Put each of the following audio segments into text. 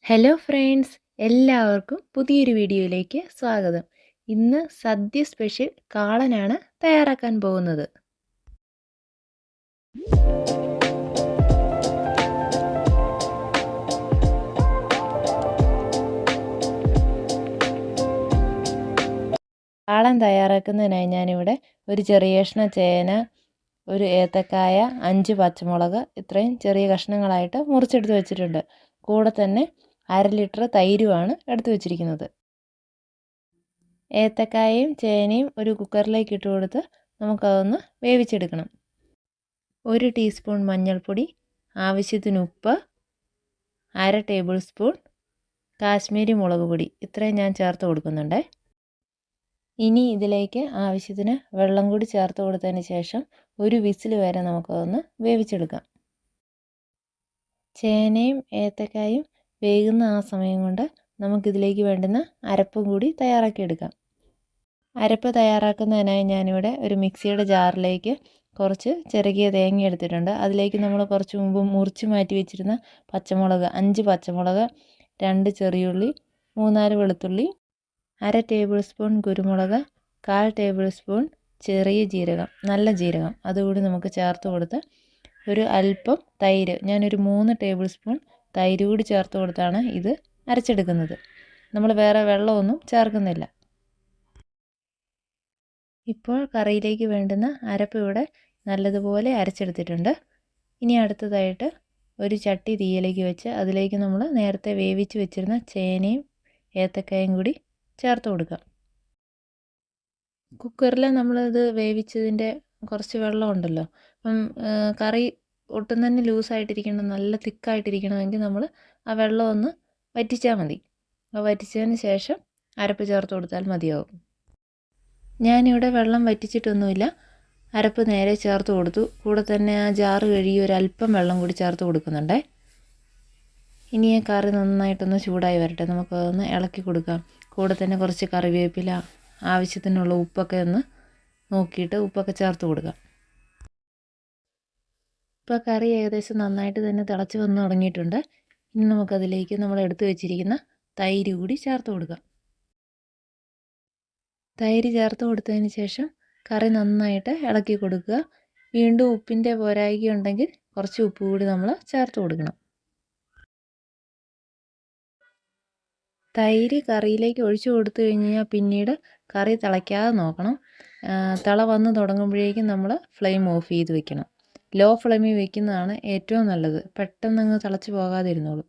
Hello friends, എല്ലാവർക്കും പുതിയൊരു വീഡിയോയിലേക്ക് സ്വാഗതം. ഇന്ന് സദ്യ സ്പെഷ്യൽ കാളനാണ് തയ്യാറാക്കാൻ പോകുന്നത്. കാളൻ തയ്യാറാക്കുന്നതിനായി ഞാനിവിടെ ഒരു ചെറിയ കഷ്ണം ചേന, ഒരു ഏത്തക്കായ, 5 പച്ചമുളക് ഇത്രയും ചെറിയ കഷ്ണങ്ങളായിട്ട് മുറിച്ചെടുത്ത് വെച്ചിട്ടുണ്ട്. കൂടെ തന്നെ 1/2 ലിറ്റർ തൈരുമാണ് എടുത്തു വെച്ചിരിക്കുന്നത്. ഏത്തക്കായയും ചേനയും ഒരു കുക്കറിലേക്ക് ഇട്ട് കൊടുത്ത് നമുക്കതൊന്ന് വേവിച്ചെടുക്കണം. 1 ടീസ്പൂൺ മഞ്ഞൾപ്പൊടി, ആവശ്യത്തിന് ഉപ്പ്, 1/2 ടേബിൾ സ്പൂൺ കാശ്മീരി മുളക് പൊടി ഇത്രയും ഞാൻ ചേർത്ത് കൊടുക്കുന്നുണ്ട്. ഇനി ഇതിലേക്ക് ആവശ്യത്തിന് വെള്ളം കൂടി ചേർത്ത് കൊടുത്തതിന് ശേഷം ഒരു വിസിൽ വരെ നമുക്കതൊന്ന് വേവിച്ചെടുക്കാം. ചേനയും ഏത്തക്കായും വേകുന്ന ആ സമയം കൊണ്ട് നമുക്കിതിലേക്ക് വേണ്ടുന്ന അരപ്പും കൂടി തയ്യാറാക്കിയെടുക്കാം. അരപ്പ് തയ്യാറാക്കുന്നതിനായി ഞാനിവിടെ ഒരു മിക്സിയുടെ ജാറിലേക്ക് കുറച്ച് ചിരകിയ തേങ്ങ എടുത്തിട്ടുണ്ട്. അതിലേക്ക് നമ്മൾ കുറച്ച് മുമ്പ് മുറിച്ച് മാറ്റി വെച്ചിരുന്ന പച്ചമുളക്, 5 പച്ചമുളക്, 2 ചെറിയുള്ളി, 3-4 വെളുത്തുള്ളി, 1/2 ടേബിൾ സ്പൂൺ കുരുമുളക്, 1/4 ടേബിൾ സ്പൂൺ ചെറിയ ജീരകം, നല്ല ജീരകം അതുകൂടി നമുക്ക് ചേർത്ത് കൊടുത്ത് ഒരു അല്പം തൈര്, ഞാനൊരു 3 ടേബിൾ സ്പൂൺ തൈര് കൂടി ചേർത്ത് കൊടുത്താണ് ഇത് അരച്ചെടുക്കുന്നത്. നമ്മൾ വേറെ വെള്ളമൊന്നും ചേർക്കുന്നില്ല. ഇപ്പോൾ കറിയിലേക്ക് വേണ്ടുന്ന അരപ്പ് ഇവിടെ നല്ലതുപോലെ അരച്ചെടുത്തിട്ടുണ്ട്. ഇനി അടുത്തതായിട്ട് ഒരു ചട്ടി തീയിലേക്ക് വെച്ച് അതിലേക്ക് നമ്മൾ നേരത്തെ വേവിച്ച് വെച്ചിരുന്ന ചേനയും ഏത്തക്കായും കൂടി ചേർത്ത് കൊടുക്കാം. കുക്കറിൽ നമ്മളിത് വേവിച്ചതിൻ്റെ കുറച്ച് വെള്ളം ഉണ്ടല്ലോ, അപ്പം കറി ഒട്ടും തന്നെ ലൂസായിട്ടിരിക്കണം, നല്ല തിക്കായിട്ടിരിക്കണമെങ്കിൽ നമ്മൾ ആ വെള്ളം ഒന്ന് വറ്റിച്ചാൽ മതി. വറ്റിച്ചതിന് ശേഷം അരപ്പ് ചേർത്ത് കൊടുത്താൽ മതിയാവും. ഞാനിവിടെ വെള്ളം വറ്റിച്ചിട്ടൊന്നുമില്ല, അരപ്പ് നേരെ ചേർത്ത് കൊടുത്തു. കൂടെ തന്നെ ആ ജാറ് കഴുകി ഒരല്പം വെള്ളം കൂടി ചേർത്ത് കൊടുക്കുന്നുണ്ട്. ഇനി ആ കറി നന്നായിട്ടൊന്ന് ചൂടായി വരട്ടെ, നമുക്കതൊന്ന് ഇളക്കി കൊടുക്കാം. കൂടെ തന്നെ കുറച്ച് കറിവേപ്പില, ആവശ്യത്തിനുള്ള ഉപ്പൊക്കെ ഒന്ന് നോക്കിയിട്ട് ഉപ്പൊക്കെ ചേർത്ത് കൊടുക്കാം. ഇപ്പോൾ കറി ഏകദേശം നന്നായിട്ട് തന്നെ തിളച്ച് വന്ന് തുടങ്ങിയിട്ടുണ്ട്. ഇനി നമുക്കതിലേക്ക് നമ്മൾ എടുത്തു വെച്ചിരിക്കുന്ന തൈര് കൂടി ചേർത്ത് കൊടുക്കാം. തൈര് ചേർത്ത് കൊടുത്തതിന് ശേഷം കറി നന്നായിട്ട് ഇളക്കി കൊടുക്കുക. വീണ്ടും ഉപ്പിൻ്റെ പോരായ്ക ഉണ്ടെങ്കിൽ കുറച്ച് ഉപ്പ് കൂടി നമ്മൾ ചേർത്ത് കൊടുക്കണം. തൈര് കറിയിലേക്ക് ഒഴിച്ചു കൊടുത്തു കഴിഞ്ഞാൽ പിന്നീട് കറി തിളയ്ക്കാതെ നോക്കണം. തിള വന്ന് തുടങ്ങുമ്പോഴേക്കും നമ്മൾ ഫ്ലെയിം ഓഫ് ചെയ്ത് വെക്കണം. ലോ ഫ്ലെയിമിൽ വെക്കുന്നതാണ് ഏറ്റവും നല്ലത്, പെട്ടെന്നങ്ങ് തിളച്ച് പോകാതിരുന്നോളൂ.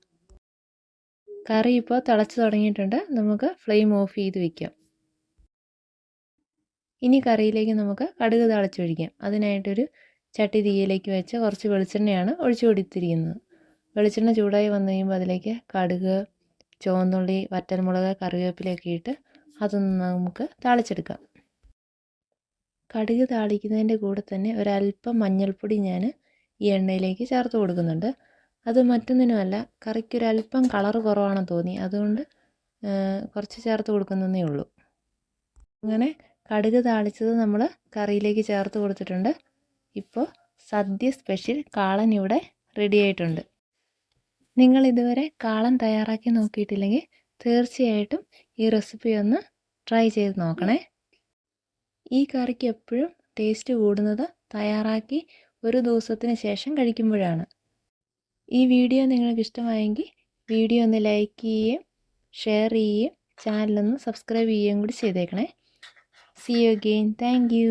കറി ഇപ്പോൾ തിളച്ച് തുടങ്ങിയിട്ടുണ്ട്, നമുക്ക് ഫ്ലെയിം ഓഫ് ചെയ്ത് വെക്കാം. ഇനി കറിയിലേക്ക് നമുക്ക് കടുക് താളിച്ചൊഴിക്കാം. അതിനായിട്ടൊരു ചട്ടി തീയിലേക്ക് വെച്ച് കുറച്ച് വെളിച്ചെണ്ണയാണ് ഒഴിച്ചു കൊടുത്തിരിക്കുന്നത്. വെളിച്ചെണ്ണ ചൂടായി വന്നു കഴിയുമ്പോൾ അതിലേക്ക് കടുക്, ചുവന്നുള്ളി, വറ്റൽമുളക്, കറിവേപ്പിലയൊക്കെ ഇട്ട് അതൊന്ന് നമുക്ക് താളിച്ചെടുക്കാം. കടുക് താളിക്കുന്നതിൻ്റെ കൂടെ തന്നെ ഒരല്പം മഞ്ഞൾപ്പൊടി ഞാൻ ഈ എണ്ണയിലേക്ക് ചേർത്ത് കൊടുക്കുന്നുണ്ട്. അത് മറ്റൊന്നിനുമല്ല, കറിക്കൊരല്പം കളറ് കുറവാണെന്ന് തോന്നി, അതുകൊണ്ട് കുറച്ച് ചേർത്ത് കൊടുക്കുന്നതേ ഉള്ളൂ. അങ്ങനെ കടുക് താളിച്ചത് നമ്മൾ കറിയിലേക്ക് ചേർത്ത് കൊടുത്തിട്ടുണ്ട്. ഇപ്പോൾ സദ്യ സ്പെഷ്യൽ കാളൻ ഇവിടെ റെഡി ആയിട്ടുണ്ട്. നിങ്ങൾ ഇതുവരെ കാളൻ തയ്യാറാക്കി നോക്കിയിട്ടില്ലെങ്കിൽ തീർച്ചയായിട്ടും ഈ റെസിപ്പി ഒന്ന് ട്രൈ ചെയ്ത് നോക്കണേ. ഈ കറിക്ക് എപ്പോഴും ടേസ്റ്റ് കൂടുന്നത് തയ്യാറാക്കി ഒരു ദിവസത്തിന് ശേഷം കഴിക്കുമ്പോഴാണ്. ഈ വീഡിയോ നിങ്ങൾക്ക് ഇഷ്ടമായെങ്കിൽ വീഡിയോ ഒന്ന് ലൈക്ക് ചെയ്യുകയും ഷെയർ ചെയ്യുകയും ചാനലൊന്ന് സബ്സ്ക്രൈബ് ചെയ്യുകയും കൂടി ചെയ്തേക്കണേ. See you again. Thank you.